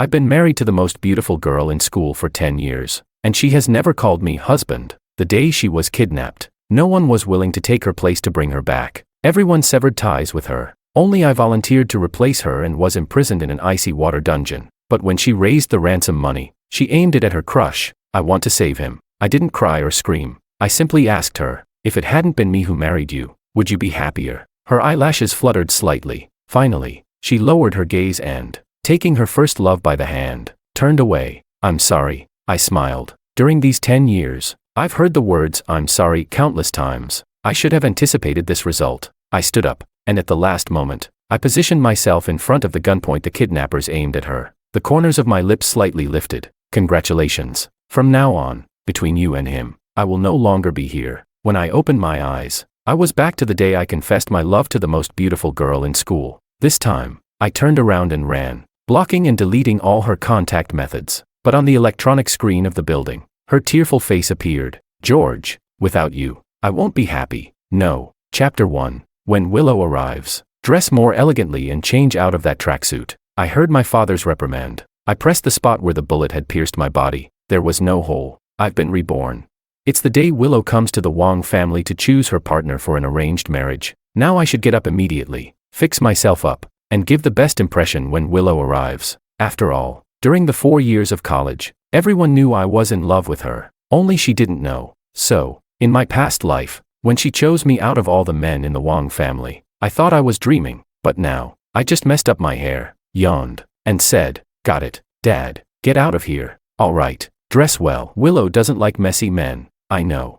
I've been married to the most beautiful girl in school for 10 years, and she has never called me husband. The day she was kidnapped, no one was willing to take her place to bring her back. Everyone severed ties with her. Only I volunteered to replace her and was imprisoned in an icy water dungeon. But when she raised the ransom money, she aimed it at her crush. I want to save him. I didn't cry or scream. I simply asked her, if it hadn't been me who married you, would you be happier? Her eyelashes fluttered slightly. Finally, she lowered her gaze and, taking her first love by the hand, turned away. I'm sorry, I smiled. During these 10 years, I've heard the words I'm sorry countless times. I should have anticipated this result. I stood up, and at the last moment, I positioned myself in front of the gunpoint the kidnappers aimed at her. The corners of my lips slightly lifted. Congratulations. From now on, between you and him, I will no longer be here. When I opened my eyes, I was back to the day I confessed my love to the most beautiful girl in school. This time, I turned around and ran, blocking and deleting all her contact methods. But on the electronic screen of the building, her tearful face appeared. George, without you, I won't be happy. No. Chapter 1. When Willow arrives. Dress more elegantly and change out of that tracksuit. I heard my father's reprimand. I pressed the spot where the bullet had pierced my body. There was no hole. I've been reborn. It's the day Willow comes to the Wong family to choose her partner for an arranged marriage. Now I should get up immediately, fix myself up, and give the best impression when Willow arrives. After all, during the 4 years of college, everyone knew I was in love with her. Only she didn't know. So, in my past life, when she chose me out of all the men in the Wong family, I thought I was dreaming. But now, I just messed up my hair, yawned, and said, got it, Dad, get out of here. All right, dress well. Willow doesn't like messy men. I know.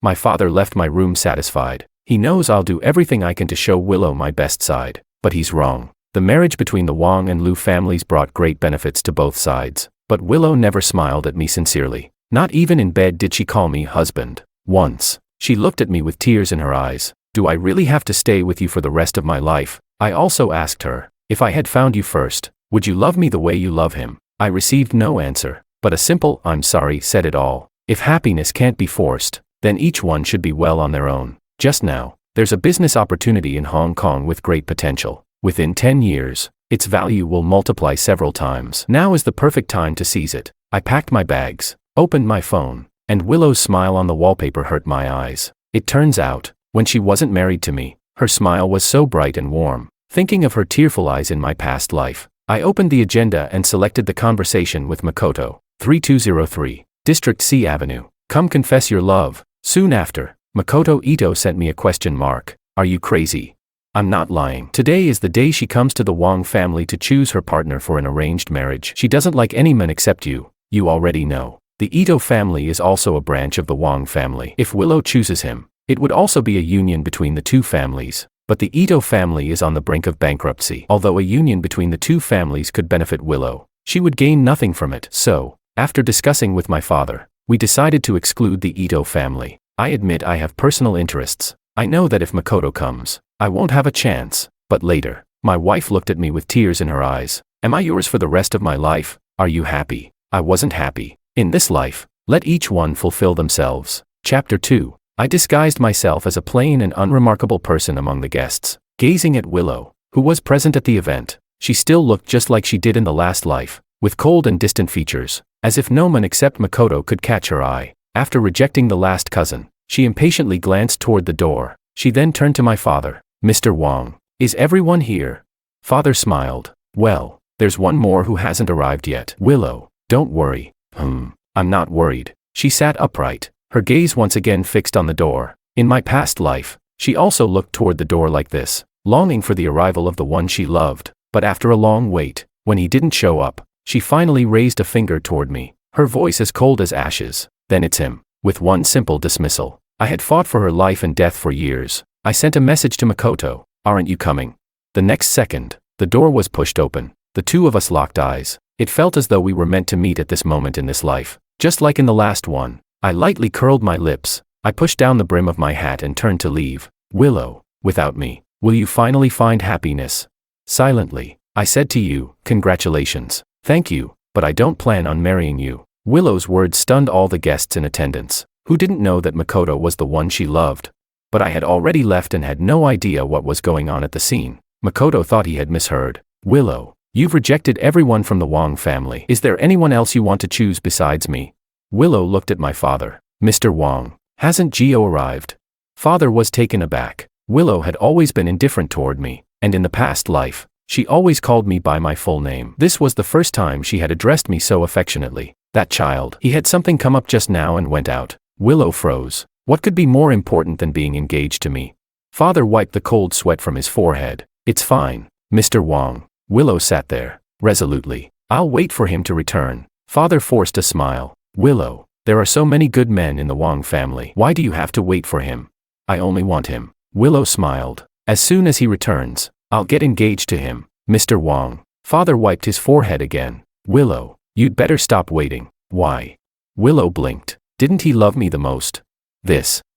My father left my room satisfied. He knows I'll do everything I can to show Willow my best side. But he's wrong. The marriage between the Wong and Liu families brought great benefits to both sides. But Willow never smiled at me sincerely. Not even in bed did she call me husband. Once, she looked at me with tears in her eyes. Do I really have to stay with you for the rest of my life? I also asked her, if I had found you first, would you love me the way you love him? I received no answer, but a simple I'm sorry said it all. If happiness can't be forced, then each one should be well on their own. Just now, there's a business opportunity in Hong Kong with great potential. Within 10 years, its value will multiply several times. Now is the perfect time to seize it. I packed my bags, opened my phone, and Willow's smile on the wallpaper hurt my eyes. It turns out, when she wasn't married to me, her smile was so bright and warm. Thinking of her tearful eyes in my past life, I opened the agenda and selected the conversation with Makoto. 3203, District C Avenue. Come confess your love. Soon after, Makoto Ito sent me a question mark. Are you crazy? I'm not lying. Today is the day she comes to the Wong family to choose her partner for an arranged marriage. She doesn't like any man except you. You already know. The Ito family is also a branch of the Wong family. If Willow chooses him, it would also be a union between the two families. But the Ito family is on the brink of bankruptcy. Although a union between the two families could benefit Willow, she would gain nothing from it. So, after discussing with my father, we decided to exclude the Ito family. I admit I have personal interests. I know that if Makoto comes, I won't have a chance. But later, my wife looked at me with tears in her eyes. Am I yours for the rest of my life? Are you happy? I wasn't happy. In this life, let each one fulfill themselves. Chapter 2. I disguised myself as a plain and unremarkable person among the guests. Gazing at Willow, who was present at the event, she still looked just like she did in the last life, with cold and distant features, as if no one except Makoto could catch her eye. After rejecting the last cousin, she impatiently glanced toward the door. She then turned to my father. Mr. Wong, is everyone here? Father smiled. Well, there's one more who hasn't arrived yet. Willow, don't worry. I'm not worried. She sat upright, her gaze once again fixed on the door. In my past life, she also looked toward the door like this, longing for the arrival of the one she loved. But after a long wait, when he didn't show up, she finally raised a finger toward me, her voice as cold as ashes. Then it's him. With one simple dismissal. I had fought for her life and death for years. I sent a message to Makoto. Aren't you coming? The next second, the door was pushed open. The two of us locked eyes. It felt as though we were meant to meet at this moment in this life. Just like in the last one. I lightly curled my lips. I pushed down the brim of my hat and turned to leave. Willow, without me, will you finally find happiness? Silently, I said to you, congratulations. Thank you, but I don't plan on marrying you. Willow's words stunned all the guests in attendance, who didn't know that Makoto was the one she loved. But I had already left and had no idea what was going on at the scene. Makoto thought he had misheard. Willow, You've rejected everyone from the Wong family. Is there anyone else you want to choose besides me? Willow looked at my father. Mr. Wong, hasn't Gio arrived? Father was taken aback. Willow had always been indifferent toward me, and in the past life, she always called me by my full name. This was the first time she had addressed me so affectionately. That child. He had something come up just now and went out. Willow froze. What could be more important than being engaged to me? Father wiped the cold sweat from his forehead. It's fine, Mr. Wong. Willow sat there, resolutely. I'll wait for him to return. Father forced a smile. Willow, there are so many good men in the Wong family. Why do you have to wait for him? I only want him. Willow smiled. As soon as he returns, I'll get engaged to him, Mr. Wong. Father wiped his forehead again. Willow, you'd better stop waiting. Why? Willow blinked. Didn't he love me the most?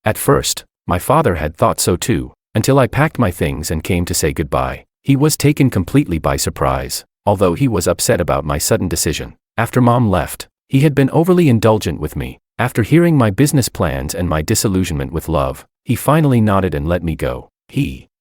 At first, my father had thought so too, until I packed my things and came to say goodbye. He was taken completely by surprise, although he was upset about my sudden decision. After Mom left, he had been overly indulgent with me. After hearing my business plans and my disillusionment with love, he finally nodded and let me go.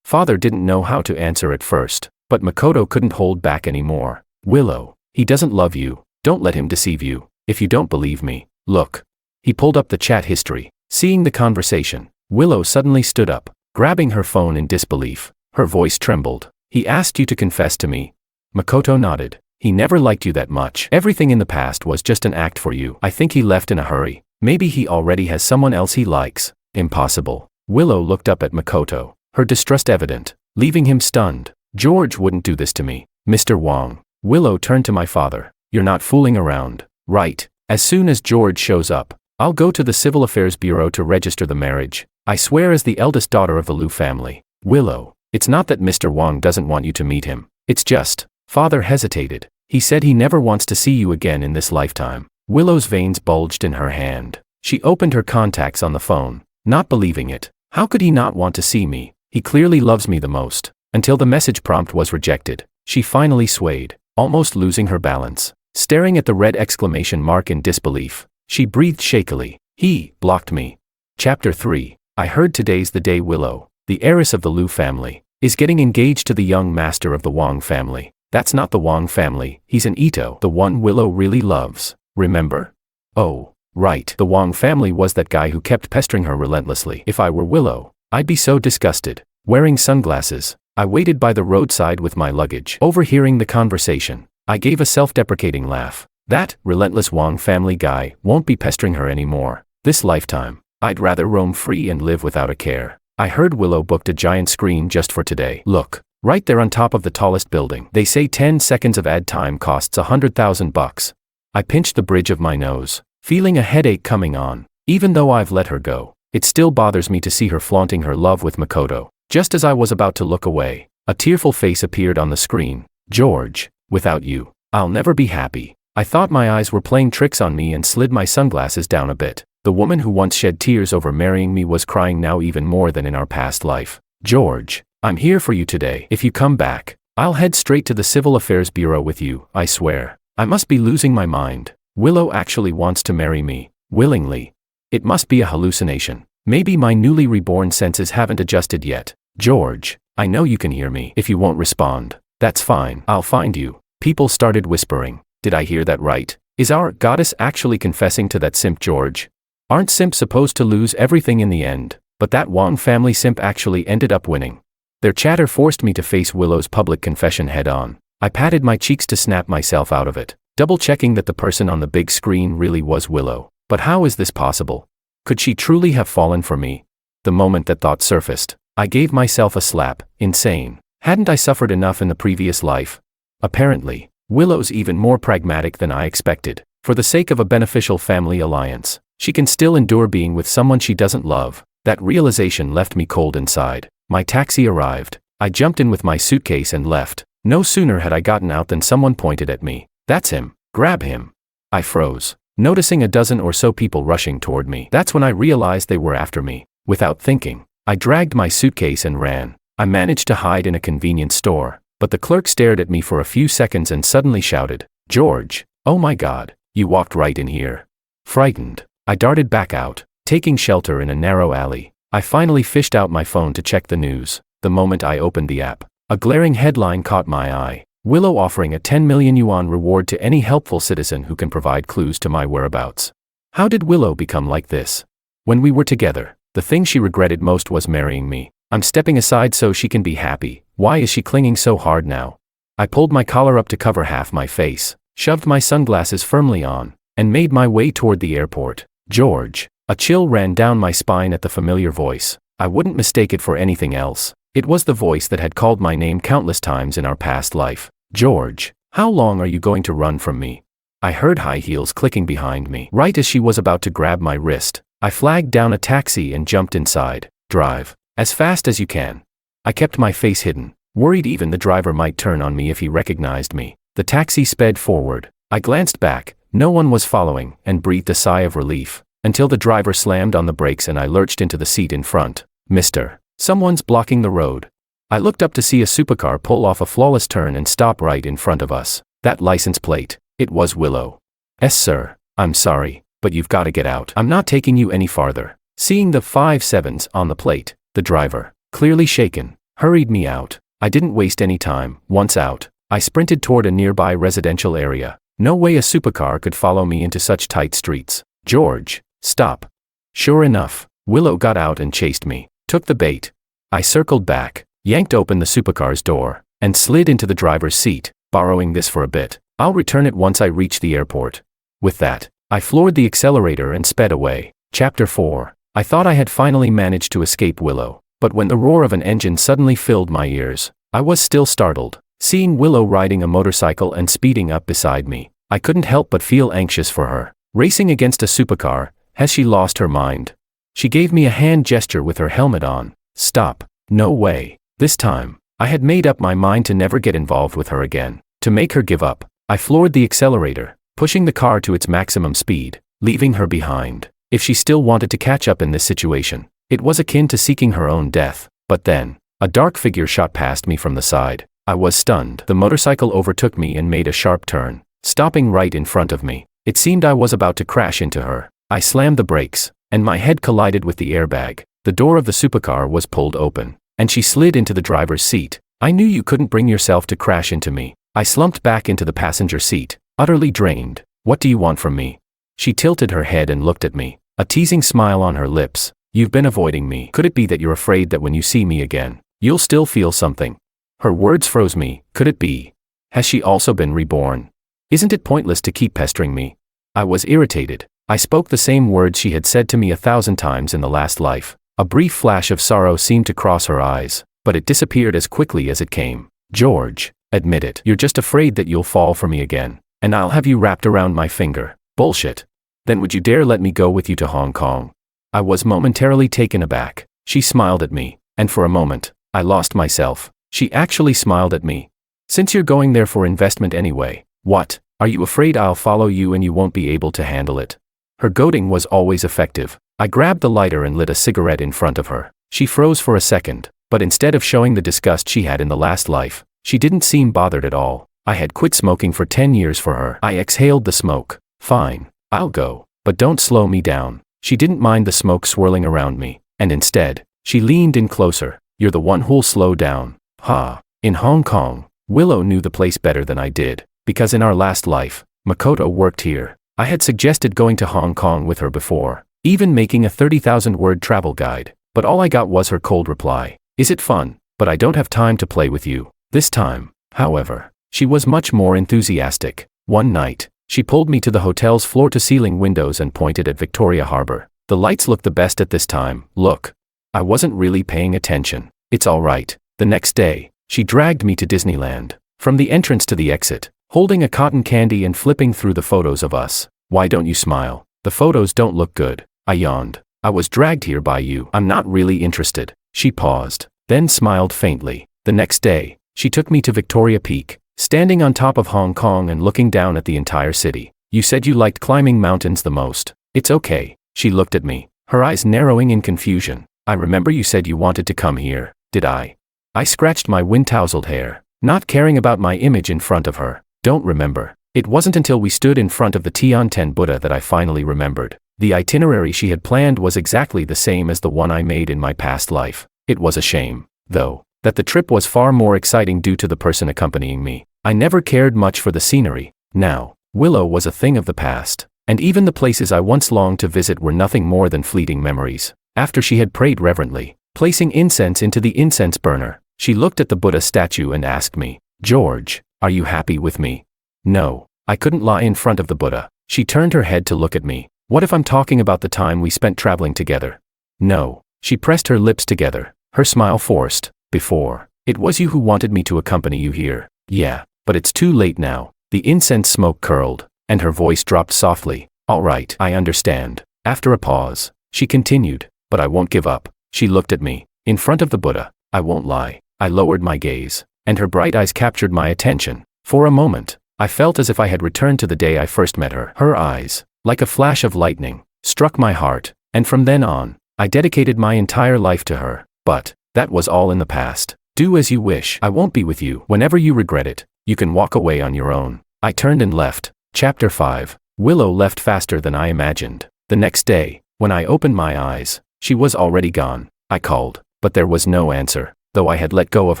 Father didn't know how to answer at first, but Makoto couldn't hold back anymore. Willow, he doesn't love you. Don't let him deceive you. If you don't believe me, look. He pulled up the chat history. Seeing the conversation, Willow suddenly stood up, grabbing her phone in disbelief. Her voice trembled. He asked you to confess to me? Makoto nodded. He never liked you that much. Everything in the past was just an act for you. I think he left in a hurry. Maybe he already has someone else he likes. Impossible. Willow looked up at Makoto, her distrust evident, leaving him stunned. George wouldn't do this to me. Mr. Wong. Willow turned to my father. You're not fooling around, right? As soon as George shows up, I'll go to the Civil Affairs Bureau to register the marriage. I swear as the eldest daughter of the Liu family. Willow, it's not that Mr. Wong doesn't want you to meet him. It's just, Father hesitated. He said he never wants to see you again in this lifetime. Willow's veins bulged in her hand. She opened her contacts on the phone, not believing it. How could he not want to see me? He clearly loves me the most. Until the message prompt was rejected, she finally swayed, almost losing her balance. Staring at the red exclamation mark in disbelief, she breathed shakily. He blocked me. Chapter 3. I heard today's the day Willow, the heiress of the Liu family, is getting engaged to the young master of the Wong family. That's not the Wong family, he's an Ito, the one Willow really loves. Remember? Oh, right. The Wong family was that guy who kept pestering her relentlessly. If I were Willow, I'd be so disgusted. Wearing sunglasses, I waited by the roadside with my luggage. Overhearing the conversation, I gave a self-deprecating laugh. That relentless Wong family guy won't be pestering her anymore. This lifetime, I'd rather roam free and live without a care. I heard Willow booked a giant screen just for today. Look, right there on top of the tallest building. They say 10 seconds of ad time costs $100,000. I pinched the bridge of my nose, feeling a headache coming on. Even though I've let her go, it still bothers me to see her flaunting her love with Makoto. Just as I was about to look away, a tearful face appeared on the screen. George, without you, I'll never be happy. I thought my eyes were playing tricks on me and slid my sunglasses down a bit. The woman who once shed tears over marrying me was crying now even more than in our past life. George, I'm here for you today. If you come back, I'll head straight to the Civil Affairs Bureau with you, I swear. I must be losing my mind. Willow actually wants to marry me, willingly. It must be a hallucination. Maybe my newly reborn senses haven't adjusted yet. George, I know you can hear me. If you won't respond, that's fine. I'll find you. People started whispering. Did I hear that right? Is our goddess actually confessing to that simp George? Aren't simps supposed to lose everything in the end? But that Wong family simp actually ended up winning. Their chatter forced me to face Willow's public confession head-on. I patted my cheeks to snap myself out of it, double-checking that the person on the big screen really was Willow. But how is this possible? Could she truly have fallen for me? The moment that thought surfaced, I gave myself a slap. Insane. Hadn't I suffered enough in the previous life? Apparently, Willow's even more pragmatic than I expected. For the sake of a beneficial family alliance, she can still endure being with someone she doesn't love. That realization left me cold inside. My taxi arrived. I jumped in with my suitcase and left. No sooner had I gotten out than someone pointed at me. That's him. Grab him. I froze, noticing a dozen or so people rushing toward me. That's when I realized they were after me. Without thinking, I dragged my suitcase and ran. I managed to hide in a convenience store, but the clerk stared at me for a few seconds and suddenly shouted, "George, oh my God, you walked right in here." Frightened, I darted back out, taking shelter in a narrow alley. I finally fished out my phone to check the news. The moment I opened the app, a glaring headline caught my eye. Willow offering a 10 million yuan reward to any helpful citizen who can provide clues to my whereabouts. How did Willow become like this? When we were together, the thing she regretted most was marrying me. I'm stepping aside so she can be happy. Why is she clinging so hard now? I pulled my collar up to cover half my face, shoved my sunglasses firmly on, and made my way toward the airport. George. A chill ran down my spine at the familiar voice. I wouldn't mistake it for anything else. It was the voice that had called my name countless times in our past life. George, how long are you going to run from me? I heard high heels clicking behind me. Right as she was about to grab my wrist, I flagged down a taxi and jumped inside. Drive. As fast as you can. I kept my face hidden, worried even the driver might turn on me if he recognized me. The taxi sped forward. I glanced back. No one was following, and breathed a sigh of relief, until the driver slammed on the brakes and I lurched into the seat in front. Mister, someone's blocking the road. I looked up to see a supercar pull off a flawless turn and stop right in front of us. That license plate, it was Willow. "Yes, sir, I'm sorry, but you've got to get out. I'm not taking you any farther." Seeing the 5 sevens on the plate, the driver, clearly shaken, hurried me out. I didn't waste any time. Once out, I sprinted toward a nearby residential area. No way a supercar could follow me into such tight streets. "George, stop." Sure enough, Willow got out and chased me. Took the bait. I circled back, yanked open the supercar's door, and slid into the driver's seat, borrowing this for a bit. I'll return it once I reach the airport. With that, I floored the accelerator and sped away. Chapter 4. I thought I had finally managed to escape Willow, but when the roar of an engine suddenly filled my ears, I was still startled. Seeing Willow riding a motorcycle and speeding up beside me, I couldn't help but feel anxious for her. Racing against a supercar, has she lost her mind? She gave me a hand gesture with her helmet on. Stop. No way. This time, I had made up my mind to never get involved with her again. To make her give up, I floored the accelerator, pushing the car to its maximum speed, leaving her behind. If she still wanted to catch up in this situation, it was akin to seeking her own death. But then, a dark figure shot past me from the side. I was stunned. The motorcycle overtook me and made a sharp turn, stopping right in front of me. It seemed I was about to crash into her. I slammed the brakes, and my head collided with the airbag. The door of the supercar was pulled open, and she slid into the driver's seat. "I knew you couldn't bring yourself to crash into me." I slumped back into the passenger seat, utterly drained. "What do you want from me?" She tilted her head and looked at me, a teasing smile on her lips. "You've been avoiding me. Could it be that you're afraid that when you see me again, you'll still feel something?" Her words froze me. Could it be? Has she also been reborn? Isn't it pointless to keep pestering me? I was irritated. I spoke the same words she had said to me 1,000 times in the last life. A brief flash of sorrow seemed to cross her eyes, but it disappeared as quickly as it came. "George, admit it. You're just afraid that you'll fall for me again, and I'll have you wrapped around my finger." "Bullshit. Then would you dare let me go with you to Hong Kong?" I was momentarily taken aback. She smiled at me, and for a moment, I lost myself. She actually smiled at me. "Since you're going there for investment anyway, what? Are you afraid I'll follow you and you won't be able to handle it?" Her goading was always effective. I grabbed the lighter and lit a cigarette in front of her. She froze for a second, but instead of showing the disgust she had in the last life, she didn't seem bothered at all. I had quit smoking for 10 years for her. I exhaled the smoke. "Fine, I'll go, but don't slow me down." She didn't mind the smoke swirling around me, and instead, she leaned in closer. "You're the one who'll slow down." Ha! In Hong Kong, Willow knew the place better than I did, because in our last life, Makoto worked here. I had suggested going to Hong Kong with her before, even making a 30,000-word travel guide, but all I got was her cold reply. "Is it fun? But I don't have time to play with you." This time, however, she was much more enthusiastic. One night, she pulled me to the hotel's floor-to-ceiling windows and pointed at Victoria Harbor. "The lights look the best at this time, look." I wasn't really paying attention. "It's all right." The next day, she dragged me to Disneyland. From the entrance to the exit, holding a cotton candy and flipping through the photos of us. "Why don't you smile? The photos don't look good." I yawned. "I was dragged here by you. I'm not really interested." She paused, then smiled faintly. The next day, she took me to Victoria Peak, standing on top of Hong Kong and looking down at the entire city. "You said you liked climbing mountains the most." "It's okay." She looked at me, her eyes narrowing in confusion. "I remember you said you wanted to come here, did I?" I scratched my wind-tousled hair, not caring about my image in front of her. "Don't remember." It wasn't until we stood in front of the Tianten Buddha that I finally remembered. The itinerary she had planned was exactly the same as the one I made in my past life. It was a shame, though, that the trip was far more exciting due to the person accompanying me. I never cared much for the scenery. Now, Willow was a thing of the past, and even the places I once longed to visit were nothing more than fleeting memories. After she had prayed reverently, placing incense into the incense burner, she looked at the Buddha statue and asked me, "George, are you happy with me?" No, I couldn't lie in front of the Buddha. She turned her head to look at me. What if I'm talking about the time we spent traveling together? No. She pressed her lips together, her smile forced. Before, it was you who wanted me to accompany you here. Yeah, but it's too late now. The incense smoke curled, and her voice dropped softly. All right, I understand. After a pause, she continued, but I won't give up. She looked at me, in front of the Buddha. I won't lie. I lowered my gaze, and her bright eyes captured my attention. For a moment, I felt as if I had returned to the day I first met her. Her eyes, like a flash of lightning, struck my heart, and from then on, I dedicated my entire life to her. But that was all in the past. Do as you wish. I won't be with you. Whenever you regret it, you can walk away on your own. I turned and left. Chapter 5. Willow left faster than I imagined. The next day, when I opened my eyes, she was already gone. I called, but there was no answer, though I had let go of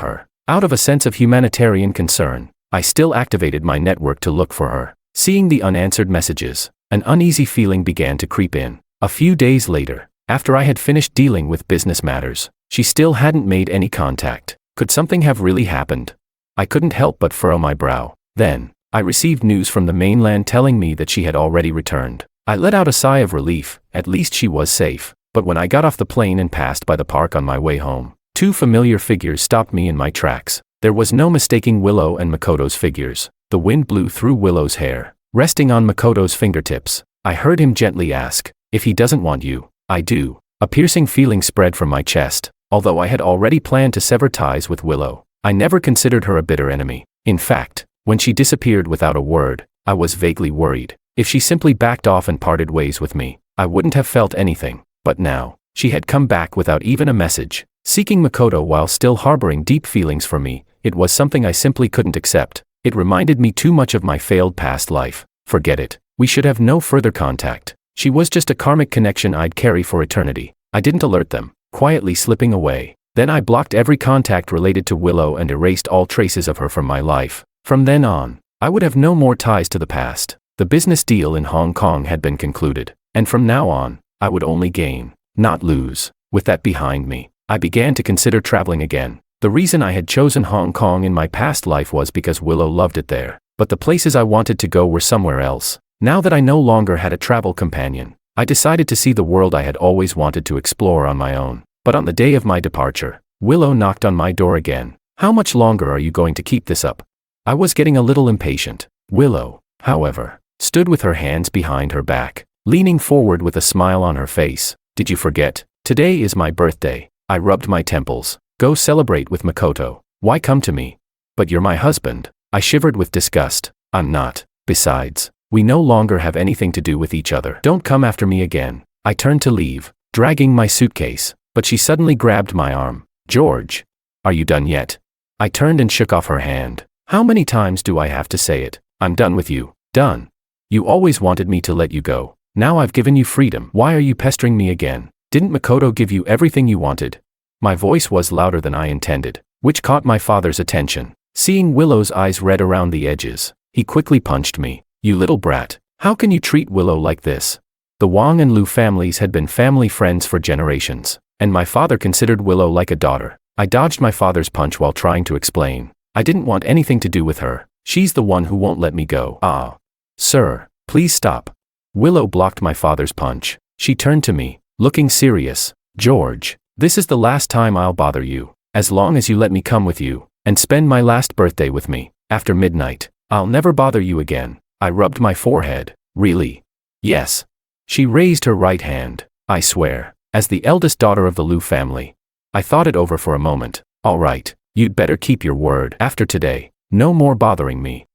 her. Out of a sense of humanitarian concern, I still activated my network to look for her. Seeing the unanswered messages, an uneasy feeling began to creep in. A few days later, after I had finished dealing with business matters, she still hadn't made any contact. Could something have really happened? I couldn't help but furrow my brow. Then, I received news from the mainland telling me that she had already returned. I let out a sigh of relief. At least she was safe. But when I got off the plane and passed by the park on my way home, two familiar figures stopped me in my tracks. There was no mistaking Willow and Makoto's figures. The wind blew through Willow's hair, resting on Makoto's fingertips. I heard him gently ask, "If he doesn't want you, I do." A piercing feeling spread from my chest. Although I had already planned to sever ties with Willow, I never considered her a bitter enemy. In fact, when she disappeared without a word, I was vaguely worried. If she simply backed off and parted ways with me, I wouldn't have felt anything. But now, she had come back without even a message, seeking Makoto while still harboring deep feelings for me. It was something I simply couldn't accept. It reminded me too much of my failed past life. Forget it. We should have no further contact. She was just a karmic connection I'd carry for eternity. I didn't alert them, quietly slipping away. Then I blocked every contact related to Willow and erased all traces of her from my life. From then on, I would have no more ties to the past. The business deal in Hong Kong had been concluded, and from now on, I would only gain, not lose. With that behind me, I began to consider traveling again. The reason I had chosen Hong Kong in my past life was because Willow loved it there, but the places I wanted to go were somewhere else. Now that I no longer had a travel companion, I decided to see the world I had always wanted to explore on my own. But on the day of my departure, Willow knocked on my door again. "How much longer are you going to keep this up?" I was getting a little impatient. Willow, however, stood with her hands behind her back, leaning forward with a smile on her face. "Did you forget? Today is my birthday." I rubbed my temples. "Go celebrate with Makoto. Why come to me?" "But you're my husband." I shivered with disgust. "I'm not. Besides, we no longer have anything to do with each other. Don't come after me again." I turned to leave, dragging my suitcase, but she suddenly grabbed my arm. "George, are you done yet?" I turned and shook off her hand. "How many times do I have to say it? I'm done with you." "Done? You always wanted me to let you go. Now I've given you freedom. Why are you pestering me again? Didn't Makoto give you everything you wanted?" My voice was louder than I intended, which caught my father's attention. Seeing Willow's eyes red around the edges, he quickly punched me. "You little brat, how can you treat Willow like this?" The Wang and Liu families had been family friends for generations, and my father considered Willow like a daughter. I dodged my father's punch while trying to explain. "I didn't want anything to do with her. She's the one who won't let me go." "Ah. Sir, please stop." Willow blocked my father's punch. She turned to me, looking serious. "George, this is the last time I'll bother you. As long as you let me come with you, and spend my last birthday with me, after midnight, I'll never bother you again." I rubbed my forehead. "Really?" "Yes." She raised her right hand. "I swear, as the eldest daughter of the Liu family." I thought it over for a moment. "All right, you'd better keep your word. After today, no more bothering me."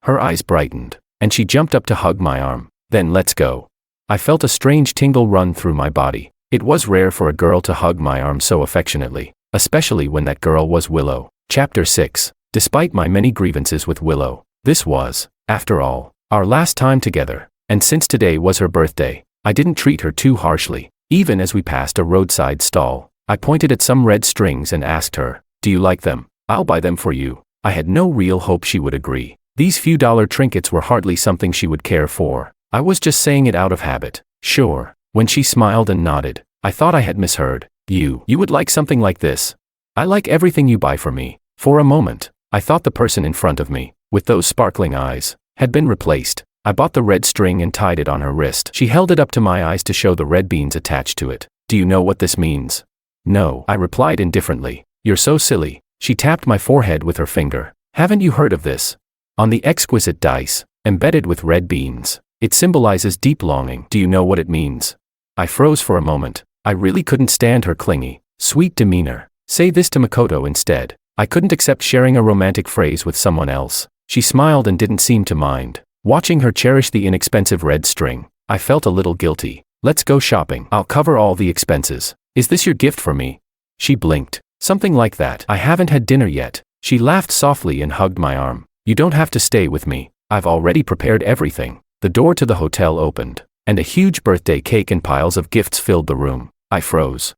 Her eyes brightened, and she jumped up to hug my arm. "Then let's go." I felt a strange tingle run through my body. It was rare for a girl to hug my arm so affectionately, especially when that girl was Willow. Chapter 6. Despite my many grievances with Willow, this was, after all, our last time together, and since today was her birthday, I didn't treat her too harshly. Even as we passed a roadside stall, I pointed at some red strings and asked her, "Do you like them? I'll buy them for you." I had no real hope she would agree. These few dollar trinkets were hardly something she would care for. I was just saying it out of habit. Sure. When she smiled and nodded, I thought I had misheard. You would like something like this? I like everything you buy for me. For a moment, I thought the person in front of me, with those sparkling eyes, had been replaced. I bought the red string and tied it on her wrist. She held it up to my eyes to show the red beans attached to it. Do you know what this means? No, I replied indifferently. You're so silly. She tapped my forehead with her finger. Haven't you heard of this? On the exquisite dice, embedded with red beans, it symbolizes deep longing. Do you know what it means? I froze for a moment. I really couldn't stand her clingy, sweet demeanor. Say this to Makoto instead. I couldn't accept sharing a romantic phrase with someone else. She smiled and didn't seem to mind. Watching her cherish the inexpensive red string, I felt a little guilty. Let's go shopping. I'll cover all the expenses. Is this your gift for me? She blinked. Something like that. I haven't had dinner yet. She laughed softly and hugged my arm. You don't have to stay with me. I've already prepared everything. The door to the hotel opened, and a huge birthday cake and piles of gifts filled the room. I froze.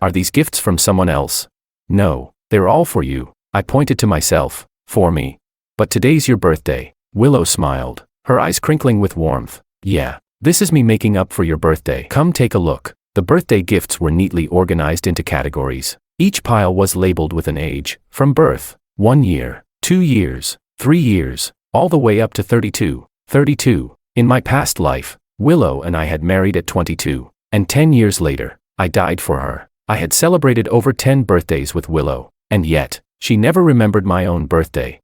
Are these gifts from someone else? No, they're all for you. I pointed to myself. For me. But today's your birthday. Willow smiled, her eyes crinkling with warmth. Yeah, this is me making up for your birthday. Come take a look. The birthday gifts were neatly organized into categories. Each pile was labeled with an age, from birth, 1 year, 2 years, 3 years, all the way up to 32. 32. In my past life, Willow and I had married at 22, and 10 years later, I died for her. I had celebrated over 10 birthdays with Willow, and yet, she never remembered my own birthday.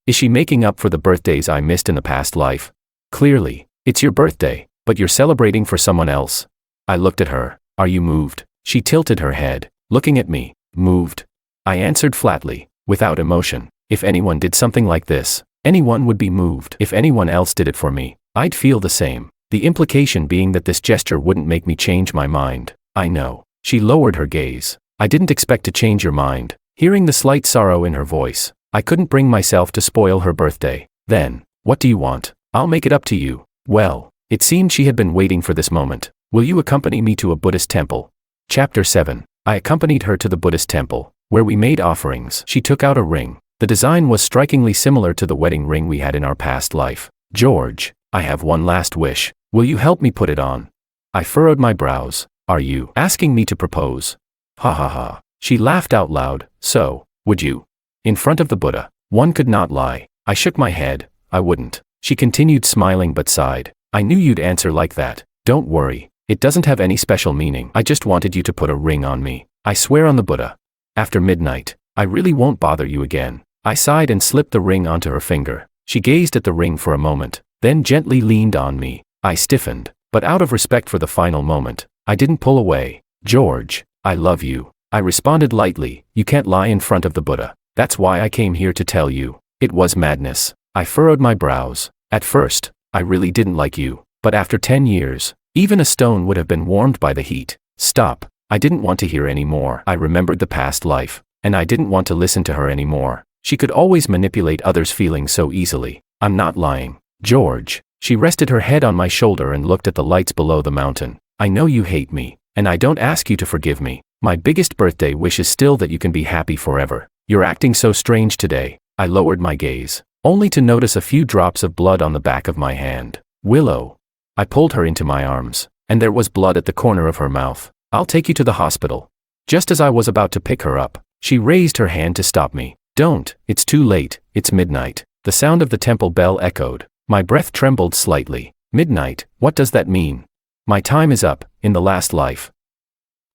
Is she making up for the birthdays I missed in the past life? Clearly, it's your birthday, but you're celebrating for someone else. I looked at her. Are you moved? She tilted her head, looking at me. Moved? I answered flatly, without emotion. If anyone did something like this, anyone would be moved. If anyone else did it for me, I'd feel the same. The implication being that this gesture wouldn't make me change my mind. I know. She lowered her gaze. I didn't expect to change your mind. Hearing the slight sorrow in her voice, I couldn't bring myself to spoil her birthday. Then, what do you want? I'll make it up to you. Well, it seemed she had been waiting for this moment. Will you accompany me to a Buddhist temple? Chapter 7. I accompanied her to the Buddhist temple, where we made offerings. She took out a ring. The design was strikingly similar to the wedding ring we had in our past life. George, I have one last wish. Will you help me put it on? I furrowed my brows. Are you asking me to propose? Ha ha ha. She laughed out loud. So, would you? In front of the Buddha, one could not lie. I shook my head. I wouldn't. She continued smiling but sighed. I knew you'd answer like that. Don't worry. It doesn't have any special meaning. I just wanted you to put a ring on me. I swear on the Buddha. After midnight, I really won't bother you again. I sighed and slipped the ring onto her finger. She gazed at the ring for a moment, then gently leaned on me. I stiffened, but out of respect for the final moment, I didn't pull away. George, I love you. I responded lightly. You can't lie in front of the Buddha. That's why I came here to tell you. It was madness. I furrowed my brows. At first, I really didn't like you, but after 10 years, even a stone would have been warmed by the heat. Stop. I didn't want to hear any more. I remembered the past life, and I didn't want to listen to her anymore. She could always manipulate others' feelings so easily. I'm not lying. George. She rested her head on my shoulder and looked at the lights below the mountain. I know you hate me, and I don't ask you to forgive me. My biggest birthday wish is still that you can be happy forever. You're acting so strange today. I lowered my gaze, only to notice a few drops of blood on the back of my hand. Willow. I pulled her into my arms, and there was blood at the corner of her mouth. I'll take you to the hospital. Just as I was about to pick her up, she raised her hand to stop me. Don't, it's too late, it's midnight. The sound of the temple bell echoed. My breath trembled slightly. Midnight, what does that mean? My time is up, in the last life.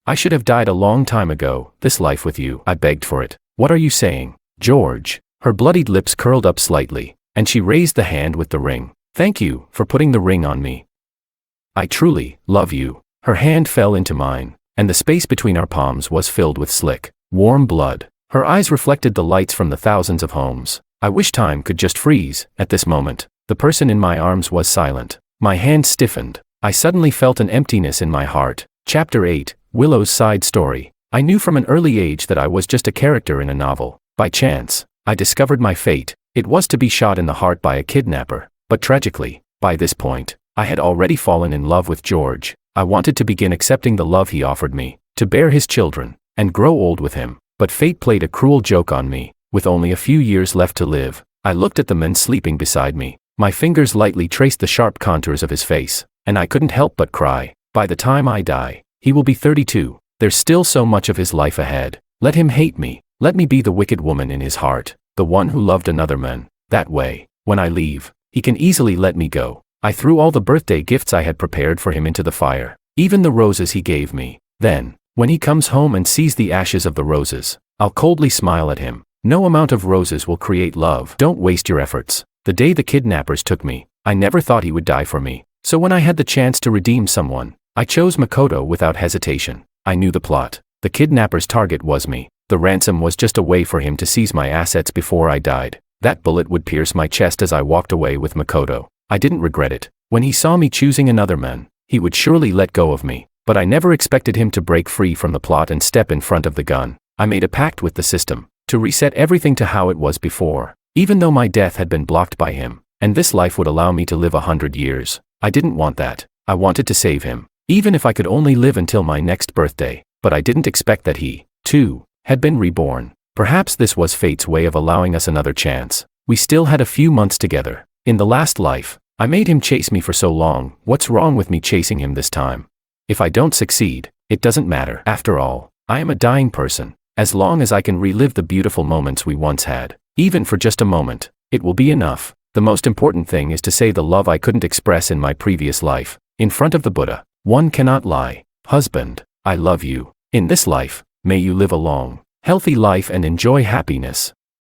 I should have died a long time ago, this life with you. I begged for it. What are you saying, George? Her bloodied lips curled up slightly, and she raised the hand with the ring. Thank you for putting the ring on me. I truly love you. Her hand fell into mine, and the space between our palms was filled with slick, warm blood. Her eyes reflected the lights from the thousands of homes. I wish time could just freeze. At this moment, the person in my arms was silent. My hand stiffened. I suddenly felt an emptiness in my heart. Chapter 8. Willow's side story. I knew from an early age that I was just a character in a novel. By chance, I discovered my fate. It was to be shot in the heart by a kidnapper. But tragically, by this point, I had already fallen in love with George. I wanted to begin accepting the love he offered me, to bear his children, and grow old with him. But fate played a cruel joke on me. With only a few years left to live, I looked at the man sleeping beside me. My fingers lightly traced the sharp contours of his face, and I couldn't help but cry. By the time I die, he will be 32. There's still so much of his life ahead. Let him hate me. Let me be the wicked woman in his heart, the one who loved another man. That way, when I leave, he can easily let me go. I threw all the birthday gifts I had prepared for him into the fire, even the roses he gave me. Then, when he comes home and sees the ashes of the roses, I'll coldly smile at him. No amount of roses will create love. Don't waste your efforts. The day the kidnappers took me, I never thought he would die for me. So when I had the chance to redeem someone, I chose Makoto without hesitation. I knew the plot. The kidnapper's target was me. The ransom was just a way for him to seize my assets before I died. That bullet would pierce my chest as I walked away with Makoto. I didn't regret it. When he saw me choosing another man, he would surely let go of me. But I never expected him to break free from the plot and step in front of the gun. I made a pact with the system to reset everything to how it was before, even though my death had been blocked by him, and this life would allow me to live 100 years. I didn't want that. I wanted to save him, even if I could only live until my next birthday. But I didn't expect that he, too, had been reborn. Perhaps this was fate's way of allowing us another chance. We still had a few months together. In the last life, I made him chase me for so long. What's wrong with me chasing him this time? If I don't succeed, it doesn't matter. After all, I am a dying person. As long as I can relive the beautiful moments we once had, even for just a moment, it will be enough. The most important thing is to say the love I couldn't express in my previous life, in front of the Buddha. One cannot lie. Husband, I love you. In this life, may you live a long, healthy life and enjoy happiness.